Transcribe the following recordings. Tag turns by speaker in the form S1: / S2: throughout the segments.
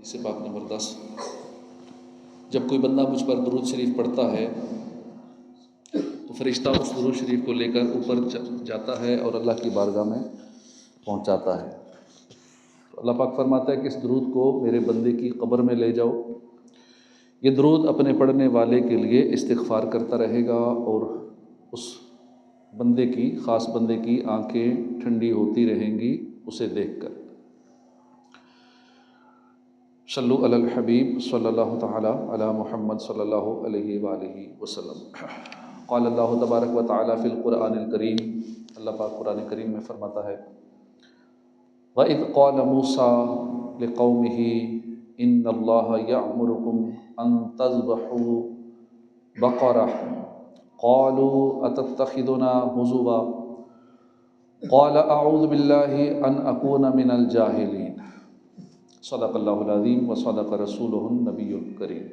S1: حدیث پاک نمبر 10۔ جب کوئی بندہ مجھ پر درود شریف پڑھتا ہے تو فرشتہ اس درود شریف کو لے کر اوپر جاتا ہے اور اللہ کی بارگاہ میں پہنچاتا ہے۔ تو اللہ پاک فرماتا ہے کہ اس درود کو میرے بندے کی قبر میں لے جاؤ، یہ درود اپنے پڑھنے والے کے لیے استغفار کرتا رہے گا اور اس بندے کی، خاص بندے کی آنکھیں ٹھنڈی ہوتی رہیں گی اسے دیکھ کر۔ صلو علی الحبیب صلی اللہ تعالی علی محمد صلی اللہ علیہ وآلہ وسلم۔ قال اللہ تبارک و تعالی فی القرآن الکریم، اللہ پاک قرآن کریم میں فرماتا ہے وَإِذْ قَالَ مُوسَىٰ لِقَوْمِهِ إِنَّ اللَّهَ يَأْمُرُكُمْ أَن تَذْبَحُوا بَقَرَةً قَالُوا أَتَتَّخِذُنَا هُزُوًا قَالَ أَعُوذُ بِاللَّهِ أَنْ أَكُونَ مِنَ الْجَاهِلِينَ۔ صدق اللہ العظیم و صدق رسولہ النبی الکریم۔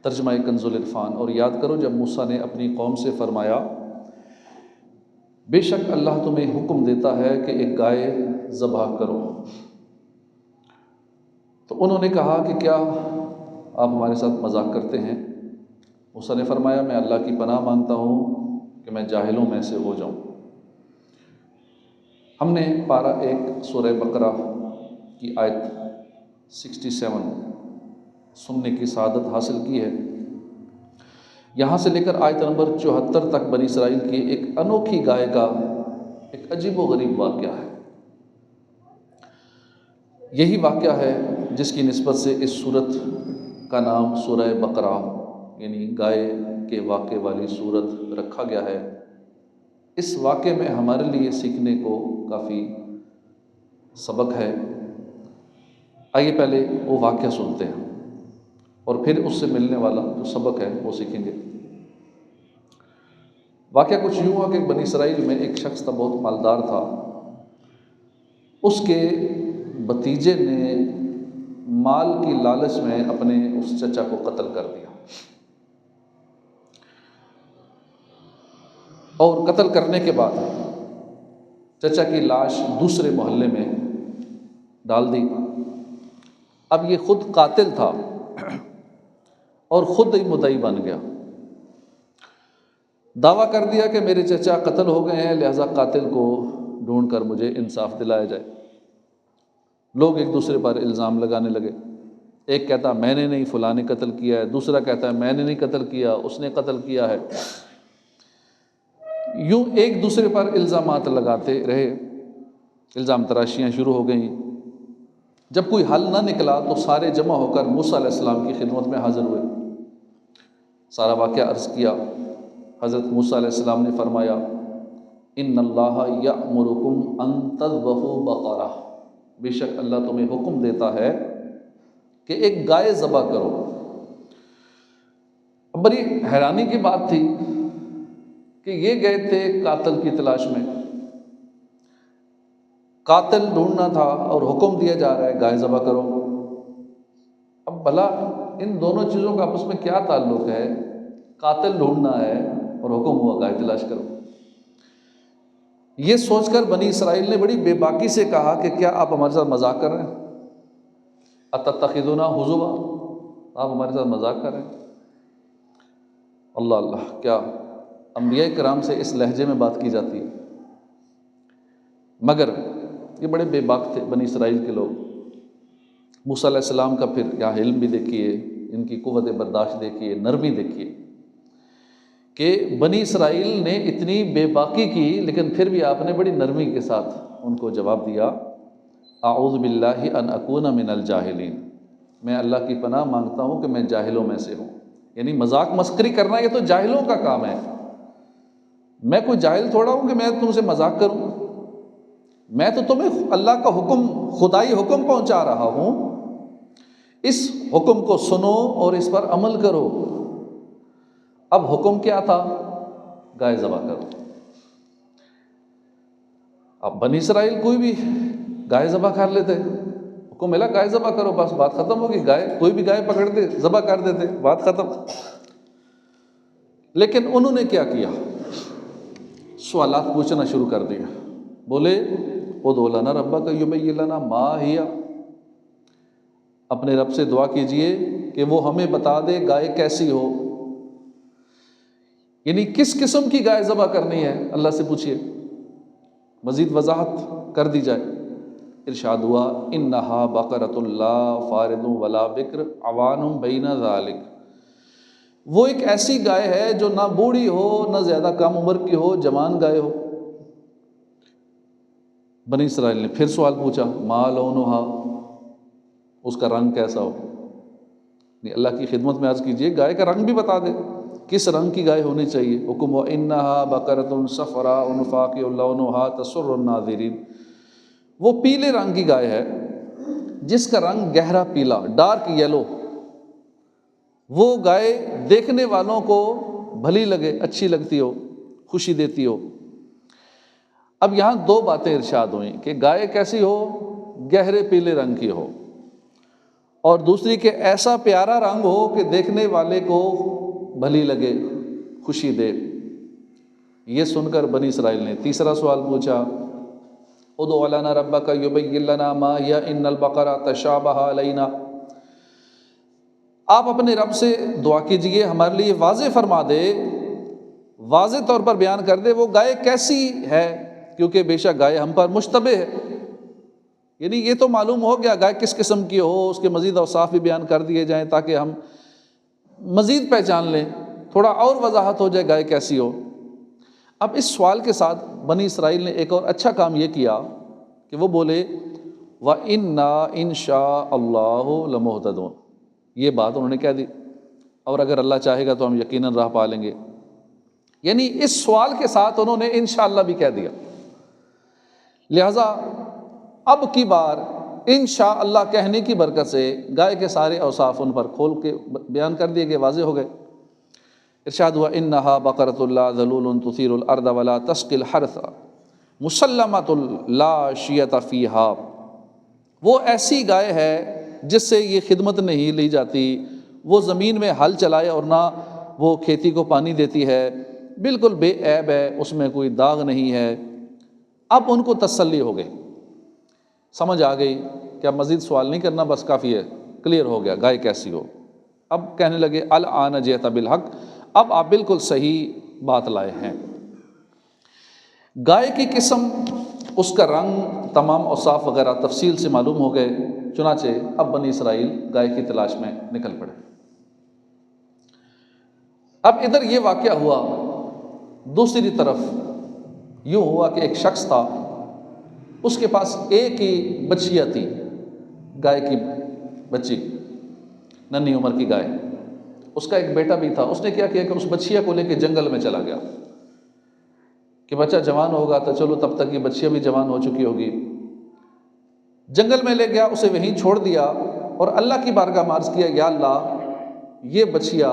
S1: ترجمہ کنز العرفان۔ اور یاد کرو جب موسیٰ نے اپنی قوم سے فرمایا بے شک اللہ تمہیں حکم دیتا ہے کہ ایک گائے ذبح کرو، تو انہوں نے کہا کہ کیا آپ ہمارے ساتھ مذاق کرتے ہیں؟ موسیٰ نے فرمایا میں اللہ کی پناہ مانگتا ہوں کہ میں جاہلوں میں سے ہو جاؤں۔ ہم نے پارہ 1 سورہ بقرہ کی آیت 67 سننے کی سعادت حاصل کی ہے۔ یہاں سے لے کر آیت نمبر 74 تک بنی اسرائیل کی ایک انوکھی گائے کا ایک عجیب و غریب واقعہ ہے۔ یہی واقعہ ہے جس کی نسبت سے اس سورت کا نام سورہ بقرہ یعنی گائے کے واقعے والی سورت رکھا گیا ہے۔ اس واقعے میں ہمارے لیے سیکھنے کو کافی سبق ہے۔ آئیے پہلے وہ واقعہ سنتے ہیں اور پھر اس سے ملنے والا جو سبق ہے وہ سیکھیں گے۔ واقعہ کچھ یوں ہوا کہ بنی اسرائیل میں ایک شخص تھا، بہت مالدار تھا۔ اس کے بھتیجے نے مال کی لالچ میں اپنے اس چچا کو قتل کر دیا، اور قتل کرنے کے بعد چچا کی لاش دوسرے محلے میں ڈال دی۔ اب یہ خود قاتل تھا اور خود ہی مدعی بن گیا، دعویٰ کر دیا کہ میرے چچا قتل ہو گئے ہیں، لہٰذا قاتل کو ڈھونڈ کر مجھے انصاف دلایا جائے۔ لوگ ایک دوسرے پر الزام لگانے لگے، ایک کہتا میں نے نہیں، فلاں نے قتل کیا ہے، دوسرا کہتا ہے میں نے نہیں قتل کیا، اس نے قتل کیا ہے۔ یوں ایک دوسرے پر الزامات لگاتے رہے، الزام تراشیاں شروع ہو گئیں۔ جب کوئی حل نہ نکلا تو سارے جمع ہو کر موسیٰ علیہ السلام کی خدمت میں حاضر ہوئے، سارا واقعہ عرض کیا۔ حضرت موسیٰ علیہ السلام نے فرمایا ان اللہ یأمرکم ان تذبحوا بقرہ، بے شک اللہ تمہیں حکم دیتا ہے کہ ایک گائے ذبح کرو۔ بڑی حیرانی کی بات تھی کہ یہ گئے تھے قاتل کی تلاش میں، قاتل ڈھونڈنا تھا اور حکم دیا جا رہا ہے گائے ذبح کرو۔ اب بھلا ان دونوں چیزوں کا آپس میں کیا تعلق ہے؟ قاتل ڈھونڈنا ہے اور حکم ہوا گائے تلاش کرو۔ یہ سوچ کر بنی اسرائیل نے بڑی بے باکی سے کہا کہ کیا آپ ہمارے ساتھ مذاق کر رہے ہیں؟ اتتخذونا ہزوا، آپ ہمارے ساتھ مذاق کر رہے ہیں؟ اللہ اللہ، کیا انبیاء کرام سے اس لہجے میں بات کی جاتی ہے؟ مگر یہ بڑے بے باک تھے بنی اسرائیل کے لوگ۔ موسیٰ علیہ السلام کا پھر یہاں علم بھی دیکھیے، ان کی قوت برداشت دیکھیے، نرمی دیکھیے کہ بنی اسرائیل نے اتنی بے باکی کی لیکن پھر بھی آپ نے بڑی نرمی کے ساتھ ان کو جواب دیا اعوذ باللہ ان اکون من الجاہلین، میں اللہ کی پناہ مانگتا ہوں کہ میں جاہلوں میں سے ہوں۔ یعنی مذاق مسخری کرنا یہ تو جاہلوں کا کام ہے، میں کوئی جاہل تھوڑا ہوں کہ میں تم سے مذاق کروں، میں تو تمہیں اللہ کا حکم، خدائی حکم پہنچا رہا ہوں، اس حکم کو سنو اور اس پر عمل کرو۔ اب حکم کیا تھا؟ گائے ذبح کرو۔ اب بنی اسرائیل کوئی بھی گائے ذبح کر لیتے، حکم ملا گائے ذبح کرو، بس بات ختم ہوگی، گائے کوئی بھی گائے پکڑتے ذبح کر دیتے، بات ختم۔ لیکن انہوں نے کیا کیا؟ سوالات پوچھنا شروع کر دیا۔ بولے ادعو لنا ربک یبین لنا ما ہی، اپنے رب سے دعا کیجئے کہ وہ ہمیں بتا دے گائے کیسی ہو، یعنی کس قسم کی گائے ذبح کرنی ہے، اللہ سے پوچھیے، مزید وضاحت کر دی جائے۔ ارشاد ہوا انہا بقرۃ لا فارض ولا بکر عوان بین ذالک، وہ ایک ایسی گائے ہے جو نہ بوڑھی ہو نہ زیادہ کم عمر کی ہو، جوان گائے ہو۔ بنی اسرائیل نے پھر سوال پوچھا ما لونہا، اس کا رنگ کیسا ہو؟ اللہ کی خدمت میں عرض کیجئے گائے کا رنگ بھی بتا دے، کس رنگ کی گائے ہونی چاہیے۔ حکم انہا بقرۃ صفراء فاقع لونہا تسر الناظرین، وہ پیلے رنگ کی گائے ہے جس کا رنگ گہرا پیلا، ڈارک یلو، وہ گائے دیکھنے والوں کو بھلی لگے، اچھی لگتی ہو، خوشی دیتی ہو۔ اب یہاں دو باتیں ارشاد ہوئیں کہ گائے کیسی ہو، گہرے پیلے رنگ کی ہو، اور دوسری کہ ایسا پیارا رنگ ہو کہ دیکھنے والے کو بھلی لگے، خوشی دے۔ یہ سن کر بنی اسرائیل نے تیسرا سوال پوچھا ادع لنا ربک یبین لنا ما ہی ان البقرہ تشابہ علینا، آپ اپنے رب سے دعا کیجئے ہمارے لیے واضح فرما دے، واضح طور پر بیان کر دے وہ گائے کیسی ہے، کیونکہ بے شک گائے ہم پر مشتبہ ہے۔ یعنی یہ تو معلوم ہو گیا گائے کس قسم کی ہو، اس کے مزید اوصاف بھی بیان کر دیے جائیں تاکہ ہم مزید پہچان لیں، تھوڑا اور وضاحت ہو جائے گائے کیسی ہو۔ اب اس سوال کے ساتھ بنی اسرائیل نے ایک اور اچھا کام یہ کیا کہ وہ بولے وَإِنَّا إِن شَاءَ اللَّهُ لَمُهْتَدُونَ، یہ بات انہوں نے کہہ دی، اور اگر اللہ چاہے گا تو ہم یقیناً راہ پا لیں گے۔ یعنی اس سوال کے ساتھ انہوں نے انشاءاللہ بھی کہہ دیا، لہٰذا اب کی بار انشاءاللہ کہنے کی برکت سے گائے کے سارے اوصاف ان پر کھول کے بیان کر دیے گئے، واضح ہو گئے۔ ارشاد ہوا انہا بقرۃ لا ذلول تثیر الارض ولا تسقی الحرث مسلمۃ لا شیۃ فیہا، وہ ایسی گائے ہے جس سے یہ خدمت نہیں لی جاتی، وہ زمین میں ہل چلائے اور نہ وہ کھیتی کو پانی دیتی ہے، بالکل بے عیب ہے، اس میں کوئی داغ نہیں ہے۔ اب ان کو تسلی ہو گئی، سمجھ آ گئی کہ اب مزید سوال نہیں کرنا، بس کافی ہے، کلیئر ہو گیا گائے کیسی ہو۔ اب کہنے لگے الآن جئت بالحق، اب آپ بالکل صحیح بات لائے ہیں۔ گائے کی قسم، اس کا رنگ، تمام اوصاف وغیرہ تفصیل سے معلوم ہو گئے، چنانچہ اب بنی اسرائیل گائے کی تلاش میں نکل پڑے۔ اب ادھر یہ واقعہ ہوا، دوسری طرف یوں ہوا کہ ایک شخص تھا، اس کے پاس ایک ہی بچیا تھی، گائے کی بچی، ننھی عمر کی گائے، اس کا ایک بیٹا بھی تھا۔ اس نے کیا کیا کہ اس بچیا کو لے کے جنگل میں چلا گیا کہ بچہ جوان ہوگا تو چلو تب تک یہ بچیا بھی جوان ہو چکی ہوگی۔ جنگل میں لے گیا، اسے وہیں چھوڑ دیا، اور اللہ کی بارگاہ میں عرض کیا یا اللہ یہ بچیا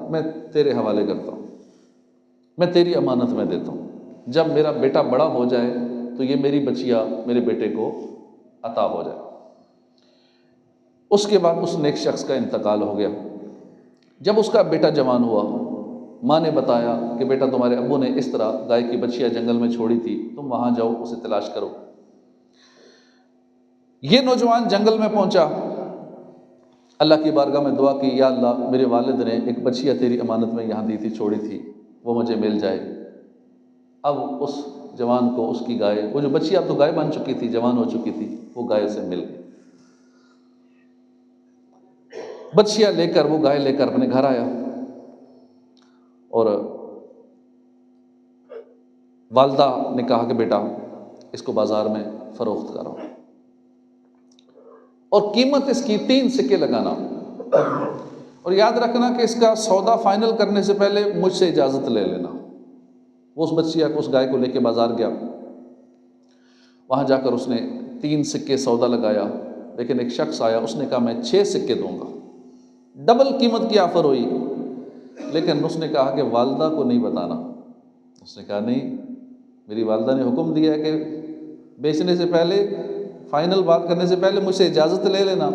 S1: میں تیرے حوالے کرتا ہوں، میں تیری امانت میں دیتا ہوں، جب میرا بیٹا بڑا ہو جائے تو یہ میری بچیا میرے بیٹے کو عطا ہو جائے۔ اس کے بعد اس نیک شخص کا انتقال ہو گیا۔ جب اس کا بیٹا جوان ہوا، ماں نے بتایا کہ بیٹا تمہارے ابو نے اس طرح گائے کی بچیا جنگل میں چھوڑی تھی، تم وہاں جاؤ اسے تلاش کرو۔ یہ نوجوان جنگل میں پہنچا، اللہ کی بارگاہ میں دعا کی یا اللہ میرے والد نے ایک بچیا تیری امانت میں یہاں دی تھی، چھوڑی تھی، وہ مجھے مل جائے۔ اب اس جوان کو اس کی گائے، وہ جو بچیا اب تو گائے بن چکی تھی، جوان ہو چکی تھی، وہ گائے سے مل گئی۔ بچیا لے کر، وہ گائے لے کر اپنے گھر آیا، اور والدہ نے کہا کہ بیٹا اس کو بازار میں فروخت کرو، اور قیمت اس کی 3 سکے لگانا، اور یاد رکھنا کہ اس کا سودا فائنل کرنے سے پہلے مجھ سے اجازت لے لینا۔ وہ اس بچیا کو، اس گائے کو لے کے بازار گیا، وہاں جا کر اس نے 3 سکے سودا لگایا، لیکن ایک شخص آیا، اس نے کہا میں 6 سکے دوں گا، ڈبل قیمت کی آفر ہوئی، لیکن اس نے کہا کہ والدہ کو نہیں بتانا۔ اس نے کہا نہیں، میری والدہ نے حکم دیا ہے کہ بیچنے سے پہلے، فائنل بات کرنے سے پہلے مجھ سے اجازت لے لینا،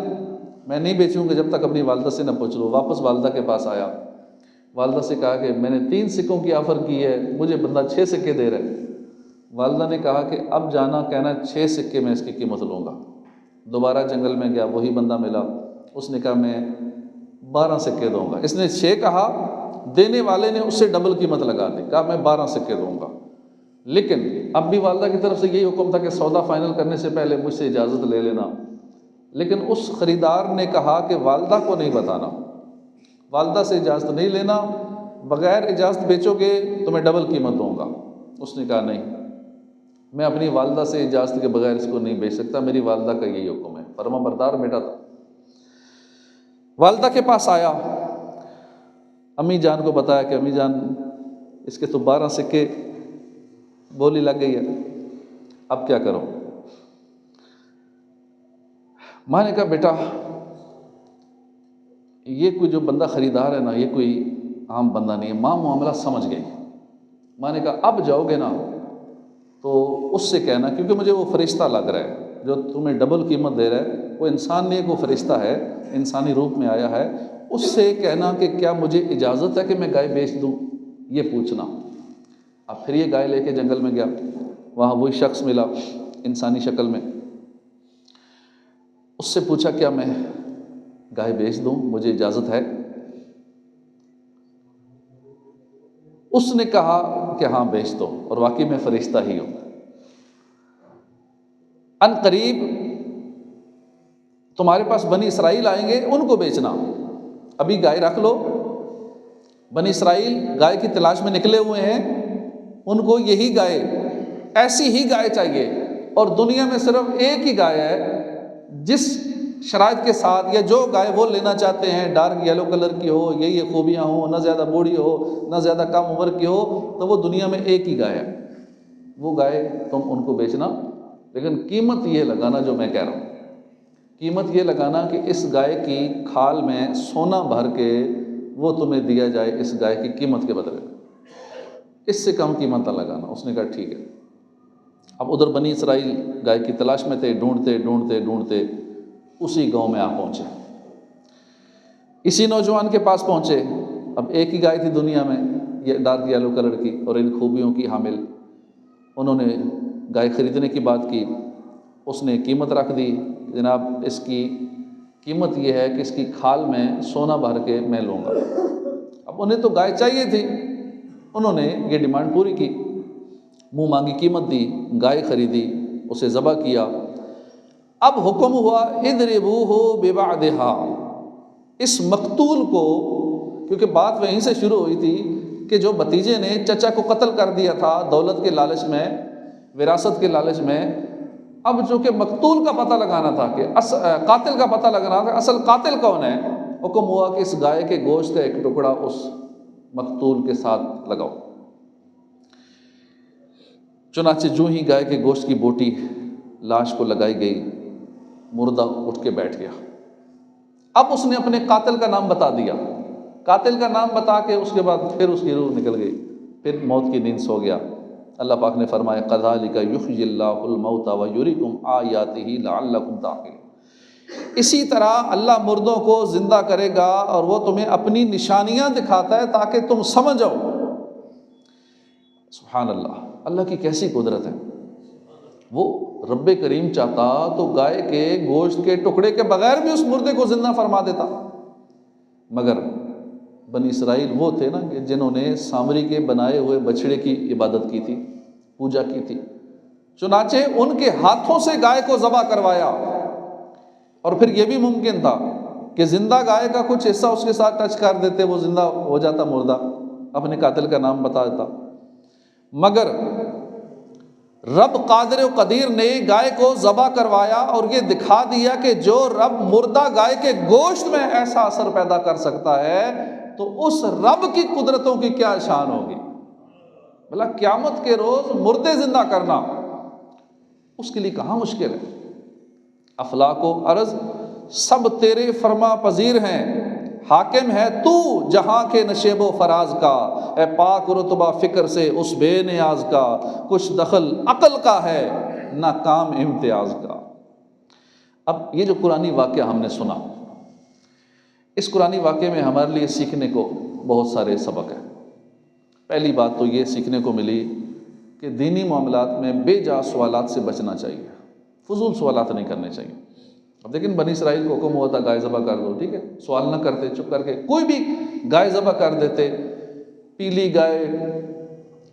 S1: میں نہیں بیچوں گا جب تک اپنی والدہ سے نہ پوچھ لوں۔ واپس والدہ کے پاس آیا، والدہ سے کہا کہ میں نے 3 سکوں کی آفر کی ہے، مجھے بندہ 6 سکے دے رہا ہے۔ والدہ نے کہا کہ اب جانا، کہنا 6 سکے میں اس کی قیمت لوں گا۔ دوبارہ جنگل میں گیا، وہی بندہ ملا، اس نے کہا میں 12 سکے دوں گا۔ اس نے 6 کہا، دینے والے نے اس سے ڈبل قیمت لگا دی، کہا میں 12 سکے دوں گا۔ لیکن اب بھی والدہ کی طرف سے یہی حکم تھا کہ سودا فائنل کرنے سے پہلے مجھ سے اجازت لے لینا، لیکن اس خریدار نے کہا کہ والدہ کو نہیں بتانا، والدہ سے اجازت نہیں لینا، بغیر اجازت بیچو گے تو میں ڈبل قیمت دوں گا۔ اس نے کہا نہیں، میں اپنی والدہ سے اجازت کے بغیر اس کو نہیں بیچ سکتا، میری والدہ کا یہی حکم ہے۔ فرما بردار بیٹا تھا۔ والدہ کے پاس آیا، امی جان کو بتایا کہ امی جان اس کے تو 12 سکے بولی لگ گئی ہے، اب کیا کرو؟ ماں نے کہا بیٹا یہ کوئی جو بندہ خریدار ہے نا، یہ کوئی عام بندہ نہیں ہے۔ ماں معاملہ سمجھ گئی۔ ماں نے کہا اب جاؤ گے نا تو اس سے کہنا، کیونکہ مجھے وہ فرشتہ لگ رہا ہے جو تمہیں ڈبل قیمت دے رہا ہے، وہ انسان نہیں ہے، وہ فرشتہ ہے، انسانی روپ میں آیا ہے، اس سے کہنا کہ کیا مجھے اجازت ہے کہ میں گائے بیچ دوں، یہ پوچھنا۔ اب پھر یہ گائے لے کے جنگل میں گیا، وہاں وہی شخص ملا انسانی شکل میں، اس سے پوچھا کیا میں گائے بیچ دوں، مجھے اجازت ہے؟ اس نے کہا کہ ہاں بیچ دو، اور واقعی میں فرشتہ ہی ہوں۔ ان قریب تمہارے پاس بنی اسرائیل آئیں گے، ان کو بیچنا، ابھی گائے رکھ لو۔ بنی اسرائیل گائے کی تلاش میں نکلے ہوئے ہیں، ان کو یہی گائے، ایسی ہی گائے چاہیے، اور دنیا میں صرف ایک ہی گائے ہے جس شرائط کے ساتھ، یا جو گائے وہ لینا چاہتے ہیں، ڈارک یلو کلر کی ہو، یہ خوبیاں ہوں، نہ زیادہ بوڑھی ہو نہ زیادہ کم عمر کی ہو، تو وہ دنیا میں ایک ہی گائے ہے، وہ گائے تم ان کو بیچنا، لیکن قیمت یہ لگانا جو میں کہہ رہا ہوں، قیمت یہ لگانا کہ اس گائے کی کھال میں سونا بھر کے وہ تمہیں دیا جائے اس گائے کی قیمت کے بدلے، اس سے کم قیمت نہ لگانا۔ اس نے کہا ٹھیک ہے۔ اب ادھر بنی اسرائیل گائے کی تلاش میں تھے، ڈھونڈتے ڈھونڈتے ڈھونڈتے اسی گاؤں میں آ پہنچے، اسی نوجوان کے پاس پہنچے۔ اب ایک ہی گائے تھی دنیا میں، یہ ڈارک یلو کلر کی اور ان خوبیوں کی حامل۔ انہوں نے گائے خریدنے کی بات کی، اس نے قیمت رکھ دی، جناب اس کی قیمت یہ ہے کہ اس کی کھال میں سونا بھر کے میں لوں گا۔ اب انہیں تو گائے چاہیے تھی، انہوں نے یہ ڈیمانڈ پوری کی، منہ مانگی قیمت دی، گائے خریدی، اسے ذبح کیا۔ اب حکم ہوا اضربوہ ببعضھا، اس مقتول کو، کیونکہ بات وہیں سے شروع ہوئی تھی کہ جو بھتیجے نے چچا کو قتل کر دیا تھا دولت کے لالچ میں، وراثت کے لالچ میں، اب جو کہ مقتول کا پتہ لگانا تھا، کہ قاتل کا پتہ لگانا تھا، اصل قاتل کون ہے، حکم ہوا کہ اس گائے کے گوشت کا ایک ٹکڑا اس مقتول کے ساتھ لگاؤ۔ چنانچہ جو ہی گائے کے گوشت کی بوٹی لاش کو لگائی گئی، مردہ اٹھ کے بیٹھ گیا۔ اب اس نے اپنے قاتل کا نام بتا دیا، قاتل کا نام بتا کے اس کے بعد پھر اس کی روح نکل گئی، پھر موت کی نیند سو گیا۔ اللہ پاک نے فرمایا کذالک یحیی اللہ الموتى ویریکم آیاتہ لعلکم تعقلون، اسی طرح اللہ مردوں کو زندہ کرے گا اور وہ تمہیں اپنی نشانیاں دکھاتا ہے تاکہ تم سمجھ جاؤ۔ سبحان اللہ، اللہ کی کیسی قدرت ہے۔ وہ رب کریم چاہتا تو گائے کے گوشت کے ٹکڑے کے بغیر بھی اس مردے کو زندہ فرما دیتا، مگر بنی اسرائیل وہ تھے نا کہ جنہوں نے سامری کے بنائے ہوئے بچڑے کی عبادت کی تھی، پوجا کی تھی، چنانچہ ان کے ہاتھوں سے گائے کو ذبح کروایا۔ اور پھر یہ بھی ممکن تھا کہ زندہ گائے کا کچھ حصہ اس کے ساتھ ٹچ کر دیتے، وہ زندہ ہو جاتا مردہ، اپنے قاتل کا نام بتا دیتا، مگر رب قادر و قدیر نے گائے کو ذبح کروایا اور یہ دکھا دیا کہ جو رب مردہ گائے کے گوشت میں ایسا اثر پیدا کر سکتا ہے تو اس رب کی قدرتوں کی کیا شان ہوگی۔ بھلا قیامت کے روز مردے زندہ کرنا اس کے لیے کہاں مشکل ہے۔ افلاک و ارض سب تیرے فرما پذیر ہیں، حاکم ہے تو جہاں کے نشیب و فراز کا، اے پاک رتبہ فکر سے اس بے نیاز کا، کچھ دخل عقل کا ہے نہ کام امتیاز کا۔ اب یہ جو قرآنی واقعہ ہم نے سنا، اس قرآنی واقعے میں ہمارے لیے سیکھنے کو بہت سارے سبق ہیں۔ پہلی بات تو یہ سیکھنے کو ملی کہ دینی معاملات میں بے جا سوالات سے بچنا چاہیے، فضول سوالات نہیں کرنے چاہیے۔ اب لیکن بنی اسرائیل کو حکم ہوا تھا گائے ذبح کر دو، ٹھیک ہے، سوال نہ کرتے، چپ کر کے کوئی بھی گائے ذبح کر دیتے، پیلی گائے،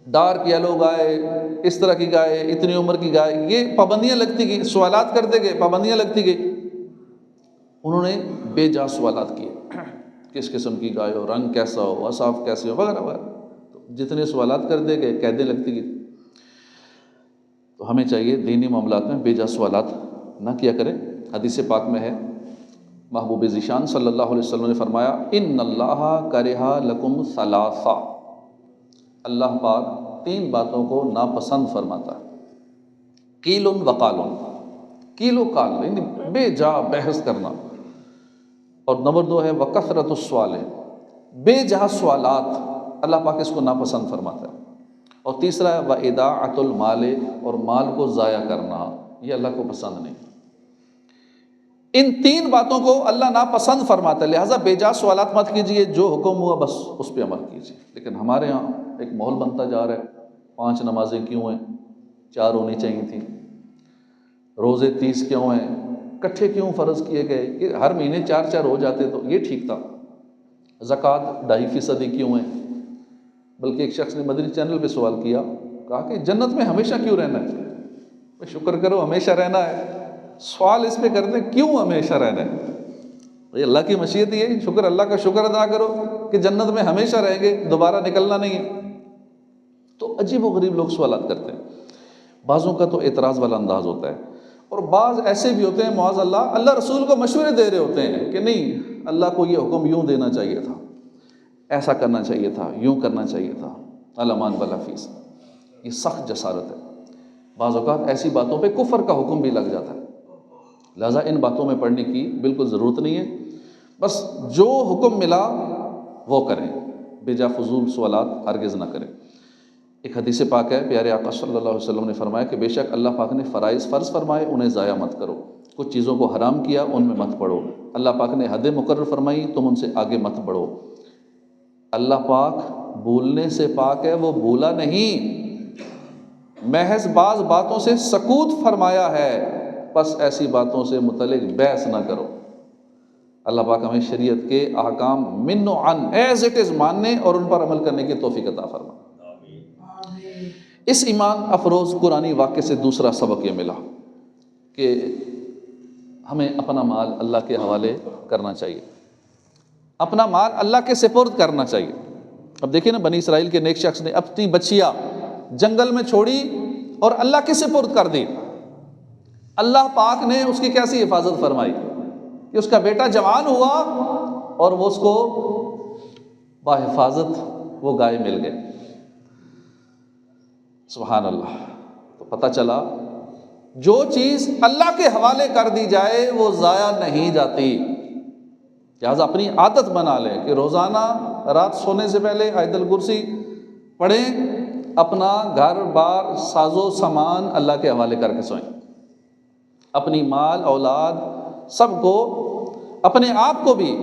S1: ڈارک یلو گائے، اس طرح کی گائے، اتنی عمر کی گائے، یہ پابندیاں لگتی گئی، سوالات کرتے گئے، پابندیاں لگتی گئی۔ انہوں نے بے جا سوالات کیے، کس قسم کی گائے ہو، رنگ کیسا ہو، اصاف کیسے ہو، وغیرہ وغیرہ، تو جتنے سوالات کرتے گئے قیدیں لگتی گئی۔ تو ہمیں چاہیے دینی معاملات میں بے جا سوالات نہ کیا کریں۔ حدیث پاک میں ہے، محبوب ذیشان صلی اللہ علیہ وسلم نے فرمایا، ان اللہ کرہ لکم ثلاثہ، اللہ پاک 3 باتوں کو ناپسند فرماتا ہے، قیل وقال، قیل و قال یعنی بے جا بحث کرنا، اور نمبر 2 ہے وکثرت السؤال، بے جہا سوالات، اللہ پاک اس کو ناپسند فرماتا ہے، اور تیسرا ہے واضاعۃ المال، اور مال کو ضائع کرنا، یہ اللہ کو پسند نہیں۔ ان 3 باتوں کو اللہ ناپسند فرماتا ہے، لہٰذا بے جا سوالات مت کیجیے، جو حکم ہوا بس اس پہ عمل کیجیے۔ لیکن ہمارے ہاں ایک ماحول بنتا جا رہا ہے، 5 نمازیں کیوں ہیں، 4 ہونی چاہیے تھیں، روزے 30 کیوں ہیں، کٹھے کیوں فرض کیے گئے، کہ ہر مہینے 4 ہو جاتے تو یہ ٹھیک تھا، زکوٰۃ 2.5% کیوں ہیں۔ بلکہ ایک شخص نے مدنی چینل پہ سوال کیا، کہا کہ جنت میں ہمیشہ کیوں رہنا ہے، شکر کرو ہمیشہ رہنا ہے، سوال اس پہ کرتے ہیں کیوں ہمیشہ رہنا ہے، یہ اللہ کی مشیت ہی ہے، شکر اللہ کا شکر ادا کرو کہ جنت میں ہمیشہ رہیں گے، دوبارہ نکلنا نہیں ہے۔ تو عجیب و غریب لوگ سوالات کرتے ہیں، بعضوں کا تو اعتراض والا انداز ہوتا ہے، اور بعض ایسے بھی ہوتے ہیں معاذ اللہ رسول کو مشورے دے رہے ہوتے ہیں کہ نہیں اللہ کو یہ حکم یوں دینا چاہیے تھا، ایسا کرنا چاہیے تھا، یوں کرنا چاہیے تھا، الامان بالحفیظ۔ یہ سخت جسارت ہے، بعض اوقات ایسی باتوں پہ کفر کا حکم بھی لگ جاتا ہے، لہٰذا ان باتوں میں پڑھنے کی بالکل ضرورت نہیں ہے، بس جو حکم ملا وہ کریں، بے جا فضول سوالات ہرگز نہ کریں۔ ایک حدیث پاک ہے، پیارے آقا صلی اللہ علیہ وسلم نے فرمایا کہ بے شک اللہ پاک نے فرائض فرض فرمائے، انہیں ضائع مت کرو، کچھ چیزوں کو حرام کیا ان میں مت پڑو، اللہ پاک نے حدیں مقرر فرمائی تم ان سے آگے مت بڑھو۔ اللہ پاک بھولنے سے پاک ہے، وہ بھولا نہیں، محض بعض باتوں سے سکوت فرمایا ہے، بس ایسی باتوں سے متعلق بحث نہ کرو۔ اللہ پاک ہمیں شریعت کے احکام من و عن ایز اٹ از ماننے اور ان پر عمل کرنے کی توفیق عطا فرمائے۔ اس ایمان افروز قرآنی واقعے سے دوسرا سبق یہ ملا کہ ہمیں اپنا مال اللہ کے حوالے کرنا چاہیے، اپنا مال اللہ کے سپرد کرنا چاہیے۔ اب دیکھیں نا، بنی اسرائیل کے نیک شخص نے اپنی بچیاں جنگل میں چھوڑی اور اللہ کے سپرد کر دی، اللہ پاک نے اس کی کیسی حفاظت فرمائی کہ اس کا بیٹا جوان ہوا اور وہ اس کو بحفاظت وہ گائے مل گئے، سبحان اللہ۔ تو پتہ چلا جو چیز اللہ کے حوالے کر دی جائے وہ ضائع نہیں جاتی، لہٰذا اپنی عادت بنا لیں کہ روزانہ رات سونے سے پہلے آیت الکرسی پڑھیں، اپنا گھر بار ساز و سامان اللہ کے حوالے کر کے سوئیں، اپنی مال اولاد سب کو، اپنے آپ کو بھی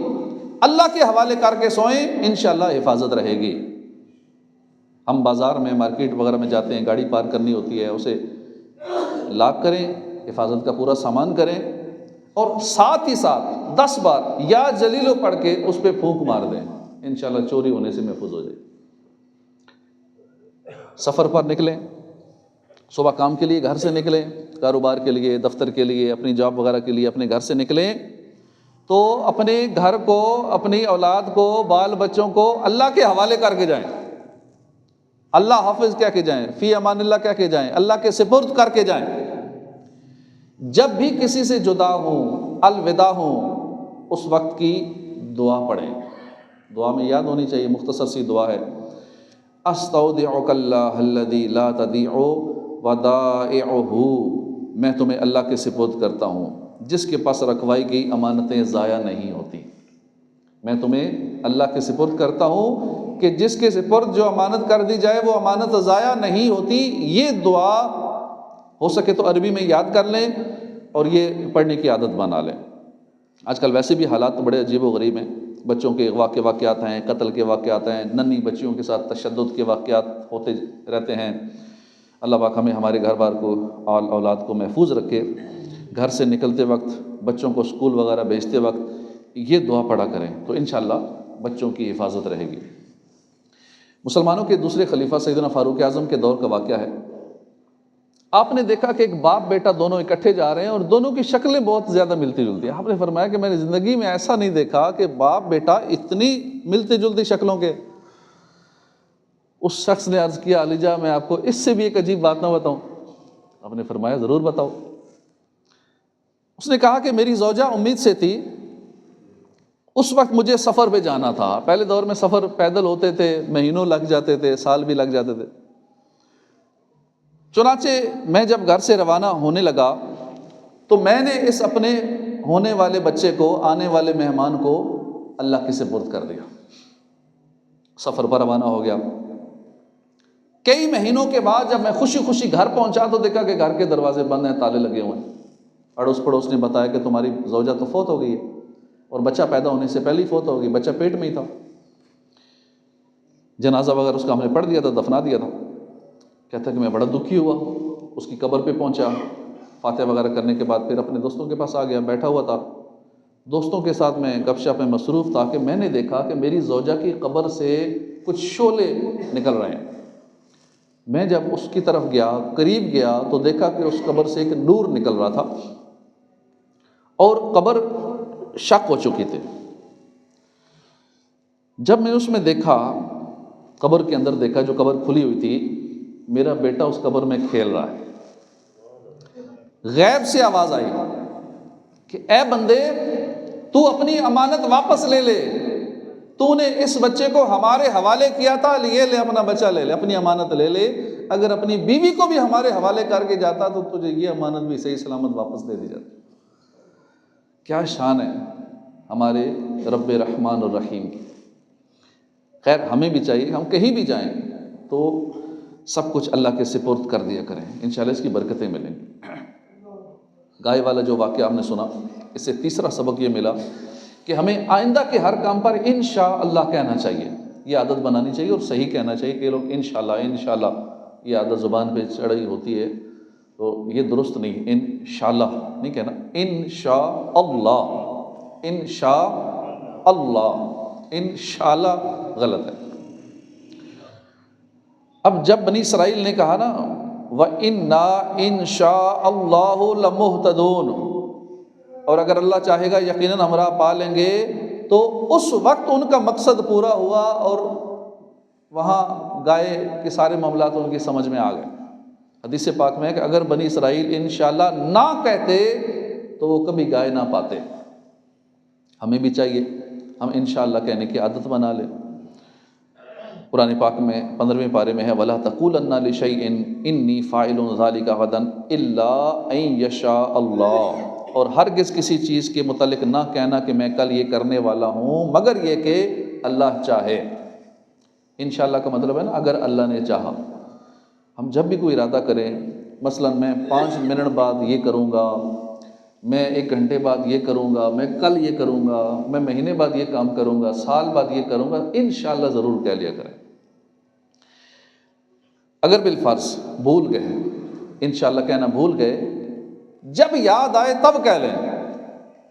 S1: اللہ کے حوالے کر کے سوئیں، انشاءاللہ حفاظت رہے گی۔ ہم بازار میں مارکیٹ وغیرہ میں جاتے ہیں، گاڑی پارک کرنی ہوتی ہے، اسے لاک کریں، حفاظت کا پورا سامان کریں، اور ساتھ ہی ساتھ 10 بار یا جلیلو پڑھ کے اس پہ پھونک مار دیں، انشاءاللہ چوری ہونے سے محفوظ ہو جائے۔ سفر پر نکلیں، صبح کام کے لیے گھر سے نکلیں، کاروبار کے لیے، دفتر کے لیے، اپنی جاب وغیرہ کے لیے اپنے گھر سے نکلیں، تو اپنے گھر کو، اپنی اولاد کو، بال بچوں کو اللہ کے حوالے کر کے جائیں، اللہ حافظ کہہ کے جائیں، فی امان اللہ کہہ کے جائیں، اللہ کے سپرد کر کے جائیں۔ جب بھی کسی سے جدا ہوں، الوداع ہوں، اس وقت کی دعا پڑھیں، دعا میں یاد ہونی چاہیے، مختصر سی دعا ہے، استودعک اللہ الذی لا تضیع ودائعہ، میں تمہیں اللہ کے سپرد کرتا ہوں جس کے پاس رکھوائی کی امانتیں ضائع نہیں ہوتی، میں تمہیں اللہ کے سپرد کرتا ہوں کہ جس کے سپرد جو امانت کر دی جائے وہ امانت ضائع نہیں ہوتی۔ یہ دعا ہو سکے تو عربی میں یاد کر لیں اور یہ پڑھنے کی عادت بنا لیں۔ آج کل ویسے بھی حالات بڑے عجیب و غریب ہیں، بچوں کے واقعات ہیں، قتل کے واقعات ہیں، ننھی بچیوں کے ساتھ تشدد کے واقعات ہوتے رہتے ہیں۔ اللہ پاک ہمیں ہمارے گھر بار کو، اولاد کو محفوظ رکھے۔ گھر سے نکلتے وقت بچوں کو اسکول وغیرہ بھیجتے وقت یہ دعا پڑھا کریں تو انشاءاللہ بچوں کی حفاظت رہے گی۔ مسلمانوں کے دوسرے خلیفہ سیدنا فاروق اعظم کے دور کا واقعہ ہے۔ آپ نے دیکھا کہ ایک باپ بیٹا دونوں اکٹھے جا رہے ہیں اور دونوں کی شکلیں بہت زیادہ ملتی جلتی ہیں۔ آپ نے فرمایا کہ میں نے زندگی میں ایسا نہیں دیکھا کہ باپ بیٹا اتنی ملتی جلتی شکلوں کے۔ اس شخص نے عرض کیا علی جان میں آپ کو اس سے بھی ایک عجیب بات نہ بتاؤں؟ آپ نے فرمایا ضرور بتاؤ۔ اس نے کہا کہ میری زوجہ امید سے تھی، اس وقت مجھے سفر پہ جانا تھا، پہلے دور میں سفر پیدل ہوتے تھے، مہینوں لگ جاتے تھے، سال بھی لگ جاتے تھے۔ چنانچہ میں جب گھر سے روانہ ہونے لگا تو میں نے اس اپنے ہونے والے بچے کو، آنے والے مہمان کو اللہ کے سپرد کر دیا، سفر پر روانہ ہو گیا۔ کئی مہینوں کے بعد جب میں خوشی خوشی گھر پہنچا تو دیکھا کہ گھر کے دروازے بند ہیں، تالے لگے ہوئے ہیں۔ اڑوس پڑوس نے بتایا کہ تمہاری زوجہ تو فوت ہو گئی ہے اور بچہ پیدا ہونے سے پہلے ہی فوت ہو گئی، بچہ پیٹ میں ہی تھا۔ جنازہ وغیرہ اس کا ہم نے پڑھ دیا تھا، دفنا دیا تھا۔ کہتا کہ میں بڑا دکھی ہوا، اس کی قبر پہ پہنچا، فاتحہ وغیرہ کرنے کے بعد پھر اپنے دوستوں کے پاس آ گیا، بیٹھا ہوا تھا، دوستوں کے ساتھ میں گپ شپ میں مصروف تھا کہ میں نے دیکھا کہ میری زوجہ کی قبر سے کچھ شعلے نکل رہے ہیں۔ میں جب اس کی طرف گیا، قریب گیا تو دیکھا کہ اس قبر سے ایک نور نکل رہا تھا اور قبر شق ہو چکی تھی۔ جب میں نے اس میں دیکھا، قبر کے اندر دیکھا، جو قبر کھلی ہوئی تھی، میرا بیٹا اس قبر میں کھیل رہا ہے۔ غیب سے آواز آئی کہ اے بندے تو اپنی امانت واپس لے لے، تو نے اس بچے کو ہمارے حوالے کیا تھا، یہ لے اپنا بچہ لے لے، اپنی امانت لے لے، اگر اپنی بیوی کو بھی ہمارے حوالے کر کے جاتا تو تجھے یہ امانت بھی صحیح سلامت واپس دے دی جاتی۔ کیا شان ہے ہمارے رب رحمان الرحیم کی۔ خیر ہمیں بھی چاہیے کہ ہم کہیں بھی جائیں تو سب کچھ اللہ کے سپرد کر دیا کریں، انشاءاللہ اس کی برکتیں ملیں گی۔ گائے والا جو واقعہ آپ نے سنا، اس سے تیسرا سبق یہ ملا کہ ہمیں آئندہ کے ہر کام پر انشاءاللہ کہنا چاہیے، یہ عادت بنانی چاہیے اور صحیح کہنا چاہیے کہ لوگ انشاءاللہ یہ عادت زبان پہ چڑھی ہوتی ہے تو یہ درست نہیں، انشاءاللہ نہیں کہنا، انشاءاللہ، انشاءاللہ غلط ہے۔ اب جب بنی اسرائیل نے کہا نا وَإِنَّا إِن شَاءَ اللَّهُ لَمُهْتَدُونَ، اور اگر اللہ چاہے گا یقیناً ہم راہ پا لیں گے، تو اس وقت ان کا مقصد پورا ہوا اور وہاں گائے کے سارے معاملات ان کی سمجھ میں آ گئے۔ حدیث پاک میں ہے کہ اگر بنی اسرائیل انشاءاللہ نہ کہتے تو وہ کبھی گائے نہ پاتے۔ ہمیں بھی چاہیے ہم انشاءاللہ کہنے کی عادت بنا لیں۔ قرآن پاک میں 15ویں پارے میں ہے وَلَا تَقُولَنَّ لِشَيْءٍ إِنِّي فَاعِلٌ ذَلِكَ غَدًا إِلَّا أَن يَشَاءَ اللَّهُ، اور ہرگز کسی چیز کے متعلق نہ کہنا کہ میں کل یہ کرنے والا ہوں مگر یہ کہ اللہ چاہے۔ انشاءاللہ کا مطلب ہے نا اگر اللہ نے چاہا۔ ہم جب بھی کوئی ارادہ کریں، مثلا میں 5 منٹ بعد یہ کروں گا، میں 1 گھنٹے بعد یہ کروں گا، میں کل یہ کروں گا، میں مہینے بعد یہ کام کروں گا، سال بعد یہ کروں گا، انشاءاللہ ضرور کہہ لیا کریں۔ اگر بالفرض بھول گئے، انشاءاللہ کہنا بھول گئے، جب یاد آئے تب کہہ لیں۔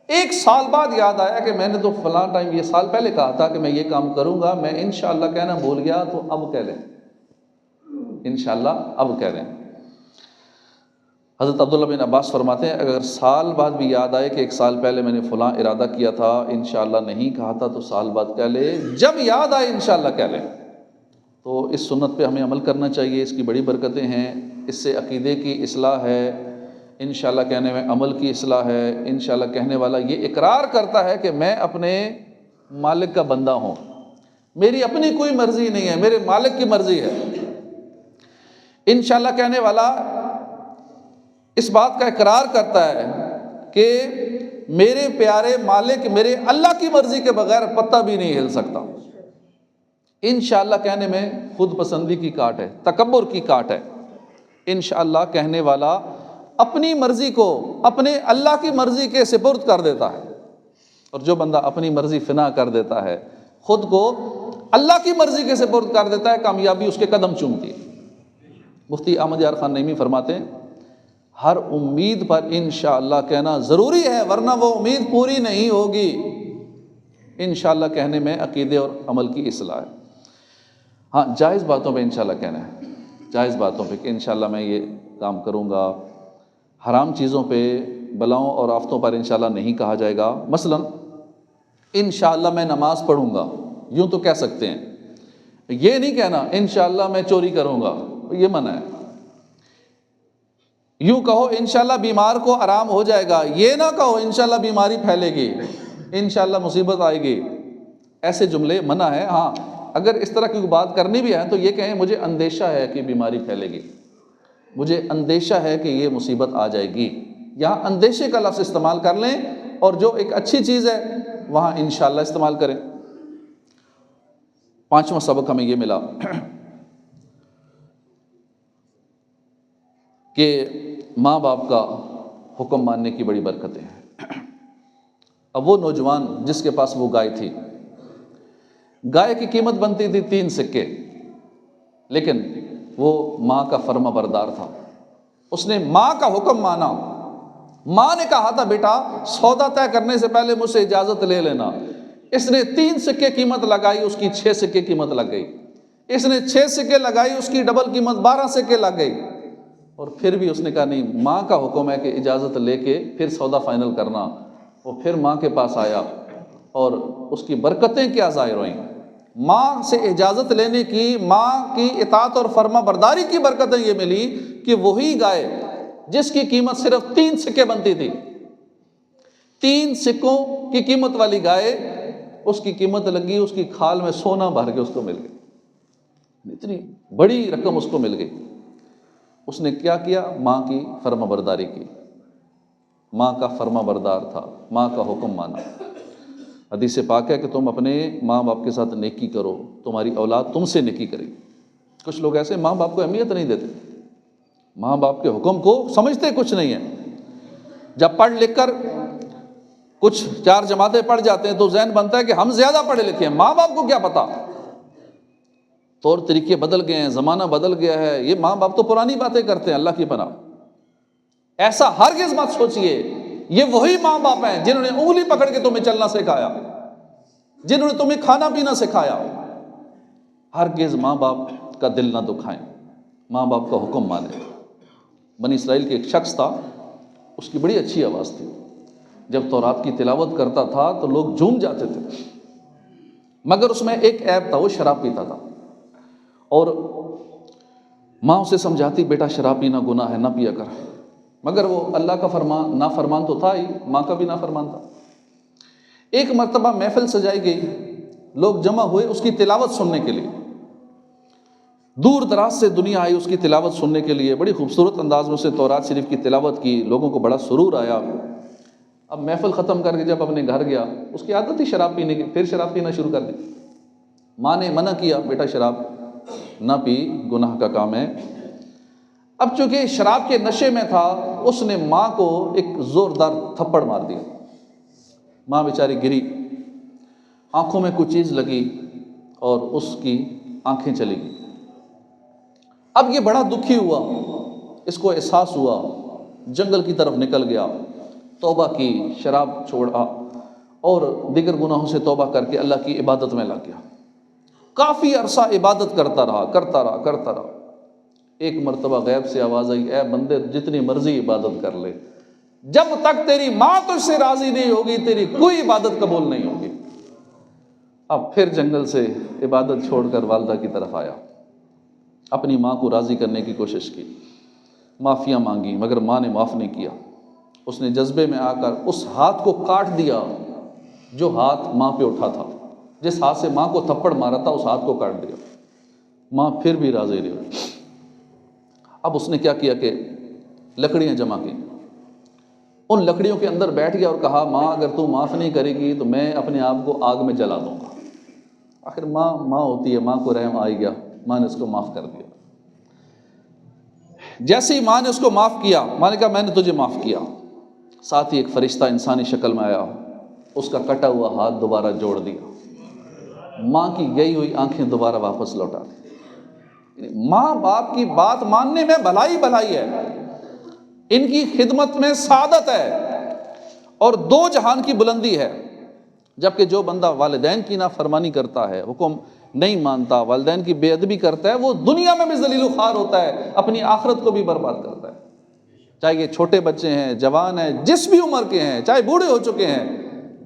S1: 1 سال بعد یاد آیا کہ میں نے تو فلاں ٹائم یہ سال پہلے کہا تھا کہ میں یہ کام کروں گا، میں انشاءاللہ کہنا بھول گیا، تو اب کہہ لیں، انشاءاللہ اب کہہ لیں۔ حضرت عبداللہ بن عباس فرماتے ہیں اگر سال بعد بھی یاد آئے کہ 1 سال پہلے میں نے فلاں ارادہ کیا تھا، انشاءاللہ نہیں کہا تھا، تو سال بعد کہہ لے، جب یاد آئے انشاءاللہ کہہ لیں۔ تو اس سنت پہ ہمیں عمل کرنا چاہیے، اس کی بڑی برکتیں ہیں، اس سے عقیدے کی اصلاح ہے، انشاءاللہ کہنے میں عمل کی اصلاح ہے۔ انشاءاللہ کہنے والا یہ اقرار کرتا ہے کہ میں اپنے مالک کا بندہ ہوں، میری اپنی کوئی مرضی نہیں ہے، میرے مالک کی مرضی ہے۔ انشاءاللہ کہنے والا اس بات کا اقرار کرتا ہے کہ میرے پیارے مالک، میرے اللہ کی مرضی کے بغیر پتہ بھی نہیں ہل سکتا۔ انشاءاللہ کہنے میں خود پسندی کی کاٹ ہے، تکبر کی کاٹ ہے۔ انشاءاللہ کہنے والا اپنی مرضی کو اپنے اللہ کی مرضی کے سپرد کر دیتا ہے، اور جو بندہ اپنی مرضی فنا کر دیتا ہے، خود کو اللہ کی مرضی کے سپرد کر دیتا ہے، کامیابی اس کے قدم چومتی ہے۔ مفتی احمد یار خان نعیمی فرماتے ہیں ہر امید پر انشاءاللہ کہنا ضروری ہے، ورنہ وہ امید پوری نہیں ہوگی۔ انشاءاللہ کہنے میں عقیدے اور عمل کی اصلاح ہے۔ ہاں، جائز باتوں پہ انشاءاللہ کہنا ہے، جائز باتوں پہ کہ انشاءاللہ میں یہ کام کروں گا۔ حرام چیزوں پہ، بلاؤں اور آفتوں پر انشاءاللہ نہیں کہا جائے گا۔ مثلا انشاءاللہ میں نماز پڑھوں گا، یوں تو کہہ سکتے ہیں، یہ نہیں کہنا انشاءاللہ میں چوری کروں گا، یہ منع ہے۔ یوں کہو انشاءاللہ بیمار کو آرام ہو جائے گا، یہ نہ کہو انشاءاللہ بیماری پھیلے گی، انشاءاللہ مصیبت آئے گی، ایسے جملے منع ہے۔ ہاں، اگر اس طرح کی بات کرنی بھی ہے تو یہ کہیں مجھے اندیشہ ہے کہ بیماری پھیلے گی، مجھے اندیشہ ہے کہ یہ مصیبت آ جائے گی، یہاں اندیشے کا لفظ استعمال کر لیں، اور جو ایک اچھی چیز ہے وہاں انشاءاللہ استعمال کریں۔ پانچواں سبق ہمیں یہ ملا کہ ماں باپ کا حکم ماننے کی بڑی برکتیں ہیں۔ اب وہ نوجوان جس کے پاس وہ گائے تھی، گائے کی قیمت بنتی تھی 3 سکے، لیکن وہ ماں کا فرما بردار تھا، اس نے ماں کا حکم مانا۔ ماں نے کہا تھا بیٹا سودا طے کرنے سے پہلے مجھ سے اجازت لے لینا، اس نے 3 سکے قیمت لگائی، اس کی 6 سکے قیمت لگ گئی، اس نے 6 سکے لگائی، اس کی ڈبل قیمت 12 سکے لگ گئی، اور پھر بھی اس نے کہا نہیں، ماں کا حکم ہے کہ اجازت لے کے پھر سودا فائنل کرنا۔ وہ پھر ماں کے پاس آیا، اور اس کی برکتیں کیا ظاہر ہوئیں، ماں سے اجازت لینے کی، ماں کی اطاعت اور فرما برداری کی برکتیں یہ ملی کہ وہی گائے جس کی قیمت صرف 3 سکے بنتی تھی، 3 سکوں کی قیمت والی گائے، اس کی قیمت لگی، اس کی کھال میں سونا بھر کے اس کو مل گئی، اتنی بڑی رقم اس کو مل گئی۔ اس نے کیا کیا؟ ماں کی فرما برداری کی، ماں کا فرما بردار تھا، ماں کا حکم مانا۔ حدیث پاک ہے کہ تم اپنے ماں باپ کے ساتھ نیکی کرو، تمہاری اولاد تم سے نیکی کرے گی۔ کچھ لوگ ایسے ماں باپ کو اہمیت نہیں دیتے، ماں باپ کے حکم کو سمجھتے کچھ نہیں ہے۔ جب پڑھ لکھ کر کچھ 4 جماعتیں پڑھ جاتے ہیں تو ذہن بنتا ہے کہ ہم زیادہ پڑھے لکھے ہیں، ماں باپ کو کیا پتا، طور طریقے بدل گئے ہیں، زمانہ بدل گیا ہے، یہ ماں باپ تو پرانی باتیں کرتے ہیں۔ اللہ کی پناہ، ایسا ہرگز مت سوچئے، یہ وہی ماں باپ ہیں جنہوں نے انگلی پکڑ کے تمہیں چلنا سکھایا، جنہوں نے تمہیں کھانا پینا سکھایا۔ ہرگز ماں باپ کا دل نہ دکھائیں، ماں باپ کا حکم مانیں۔ بنی اسرائیل کے ایک شخص تھا، اس کی بڑی اچھی آواز تھی، جب تورات کی تلاوت کرتا تھا تو لوگ جھوم جاتے تھے، مگر اس میں ایک عیب تھا، وہ شراب پیتا تھا، اور ماں اسے سمجھاتی بیٹا شراب پینا گناہ ہے، نہ پیا کر، مگر وہ اللہ کا فرمان نافرمان تو تھا ہی، ماں کا بھی نافرمان تھا۔ ایک مرتبہ محفل سجائی گئی، لوگ جمع ہوئے اس کی تلاوت سننے کے لیے، دور دراز سے دنیا آئی اس کی تلاوت سننے کے لیے، بڑی خوبصورت انداز میں اسے تورات شریف کی تلاوت کی، لوگوں کو بڑا سرور آیا۔ اب محفل ختم کر کے جب اپنے گھر گیا، اس کی عادت تھی شراب پینے کی، پھر شراب پینا شروع کر دی۔ ماں نے منع کیا بیٹا شراب نہ پی، گناہ کا کام ہے۔ اب چونکہ شراب کے نشے میں تھا، اس نے ماں کو ایک زوردار تھپڑ مار دیا، ماں بیچاری گری، آنکھوں میں کچھ چیز لگی اور اس کی آنکھیں چلی گئی۔ اب یہ بڑا دکھی ہوا، اس کو احساس ہوا، جنگل کی طرف نکل گیا، توبہ کی، شراب چھوڑا اور دیگر گناہوں سے توبہ کر کے اللہ کی عبادت میں لگ گیا۔ کافی عرصہ عبادت کرتا رہا۔ ایک مرتبہ غیب سے آواز آئی، اے بندے جتنی مرضی عبادت کر لے، جب تک تیری ماں تجھ سے راضی نہیں ہوگی تیری کوئی عبادت قبول نہیں ہوگی۔ اب پھر جنگل سے عبادت چھوڑ کر والدہ کی طرف آیا، اپنی ماں کو راضی کرنے کی کوشش کی، معافیاں مانگی، مگر ماں نے معاف نہیں کیا۔ اس نے جذبے میں آ کر اس ہاتھ کو کاٹ دیا جو ہاتھ ماں پہ اٹھا تھا، جس ہاتھ سے ماں کو تھپڑ مارا تھا اس ہاتھ کو کاٹ دیا۔ ماں پھر بھی راضی نہیں ہوئی۔ اب اس نے کیا کیا کہ لکڑیاں جمع کی، ان لکڑیوں کے اندر بیٹھ گیا اور کہا ماں اگر تو معاف نہیں کرے گی تو میں اپنے آپ کو آگ میں جلا دوں گا۔ آخر ماں ہوتی ہے، ماں کو رحم آ گیا، ماں نے اس کو معاف کر دیا۔ جیسے ہی ماں نے اس کو معاف کیا، ماں نے کہا میں نے تجھے معاف کیا، ساتھ ہی ایک فرشتہ انسانی شکل میں آیا، اس کا کٹا ہوا ہاتھ دوبارہ جوڑ دیا، ماں کی گئی ہوئی آنکھیں دوبارہ واپس لوٹا دی۔ ماں باپ کی بات ماننے میں بھلائی ہے، ان کی خدمت میں سعادت ہے اور دو جہان کی بلندی ہے۔ جبکہ جو بندہ والدین کی نافرمانی کرتا ہے، حکم نہیں مانتا، والدین کی بے ادبی کرتا ہے، وہ دنیا میں بھی ذلیل و خوار ہوتا ہے، اپنی آخرت کو بھی برباد کرتا ہے۔ چاہے یہ چھوٹے بچے ہیں، جوان ہیں، جس بھی عمر کے ہیں، چاہے بوڑھے ہو چکے ہیں،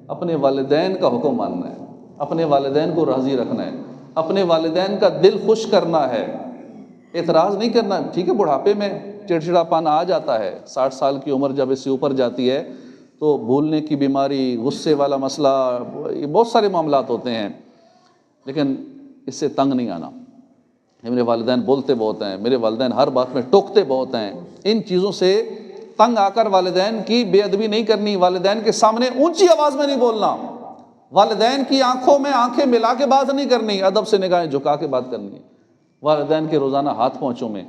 S1: اپنے والدین کا حکم ماننا ہے، اپنے والدین کو راضی رکھنا ہے، اپنے والدین کا دل خوش کرنا ہے، اعتراض نہیں کرنا۔ ٹھیک ہے، بڑھاپے میں چڑچڑاپن آ جاتا ہے، 60 سال کی عمر جب اس سے اوپر جاتی ہے تو بھولنے کی بیماری، غصے والا مسئلہ، یہ بہت سارے معاملات ہوتے ہیں، لیکن اس سے تنگ نہیں آنا۔ میرے والدین بولتے بہت ہیں، میرے والدین ہر بات میں ٹوکتے بہت ہیں، ان چیزوں سے تنگ آ کر والدین کی بے ادبی نہیں کرنی، والدین کے سامنے اونچی آواز میں نہیں بولنا، والدین کی آنکھوں میں آنکھیں ملا کے بات نہیں کرنی، ادب سے نگاہیں جھکا کے بات کرنی ہے، والدین کے روزانہ ہاتھ پاؤں میں،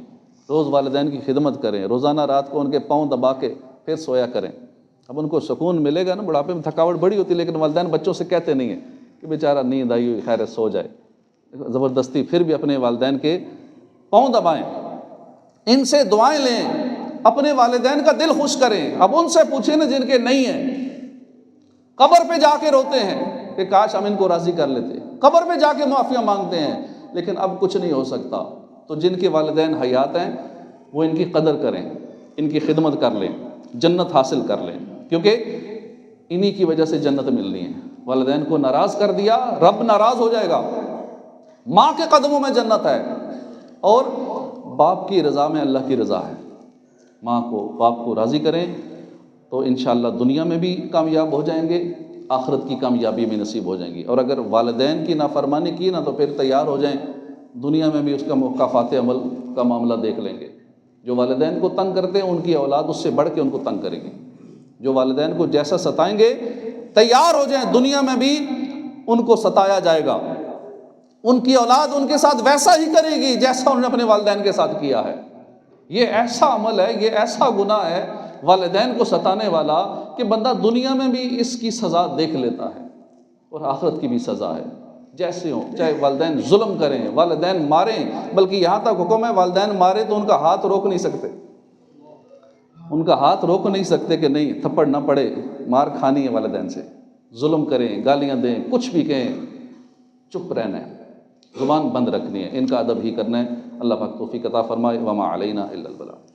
S1: روز والدین کی خدمت کریں، روزانہ رات کو ان کے پاؤں دبا کے پھر سویا کریں۔ اب ان کو سکون ملے گا نا، بڑھاپے میں تھکاوٹ بڑی ہوتی ہے، لیکن والدین بچوں سے کہتے نہیں ہیں کہ بیچارہ نیند آئی ہوئی، خیر ہے سو جائے، زبردستی پھر بھی اپنے والدین کے پاؤں دبائیں، ان سے دعائیں لیں، اپنے والدین کا دل خوش کریں۔ اب ان سے پوچھیں نا جن کے نہیں ہیں، قبر پہ جا کے روتے ہیں کہ کاش ہم ان کو راضی کر لیتے، قبر پہ جا کے معافیاں مانگتے ہیں، لیکن اب کچھ نہیں ہو سکتا۔ تو جن کے والدین حیات ہیں وہ ان کی قدر کریں، ان کی خدمت کر لیں، جنت حاصل کر لیں، کیونکہ انہی کی وجہ سے جنت ملنی ہے۔ والدین کو ناراض کر دیا، رب ناراض ہو جائے گا۔ ماں کے قدموں میں جنت ہے اور باپ کی رضا میں اللہ کی رضا ہے۔ ماں کو، باپ کو راضی کریں تو انشاءاللہ دنیا میں بھی کامیاب ہو جائیں گے، آخرت کی کامیابی بھی نصیب ہو جائیں گی۔ اور اگر والدین کی نافرمانی کی نا تو پھر تیار ہو جائیں، دنیا میں بھی اس کا مکافات عمل کا معاملہ دیکھ لیں گے۔ جو والدین کو تنگ کرتے ہیں ان کی اولاد اس سے بڑھ کے ان کو تنگ کرے گی۔ جو والدین کو جیسا ستائیں گے، تیار ہو جائیں، دنیا میں بھی ان کو ستایا جائے گا، ان کی اولاد ان کے ساتھ ویسا ہی کرے گی جیسا انہوں نے اپنے والدین کے ساتھ کیا ہے۔ یہ ایسا عمل ہے، یہ ایسا گناہ ہے والدین کو ستانے والا کہ بندہ دنیا میں بھی اس کی سزا دیکھ لیتا ہے اور آخرت کی بھی سزا ہے۔ جیسے ہوں، چاہے والدین ظلم کریں، والدین ماریں، بلکہ یہاں تک حکم ہے والدین مارے تو ان کا ہاتھ روک نہیں سکتے، ان کا ہاتھ روک نہیں سکتے کہ نہیں تھپڑ نہ پڑے، مار کھانی ہے والدین سے، ظلم کریں، گالیاں دیں، کچھ بھی کہیں، چپ رہنا ہے، زبان بند رکھنی ہے، ان کا ادب ہی کرنا ہے۔ اللہ پاک توفیق عطا فرمائے۔ وما علینا الا البلاغ۔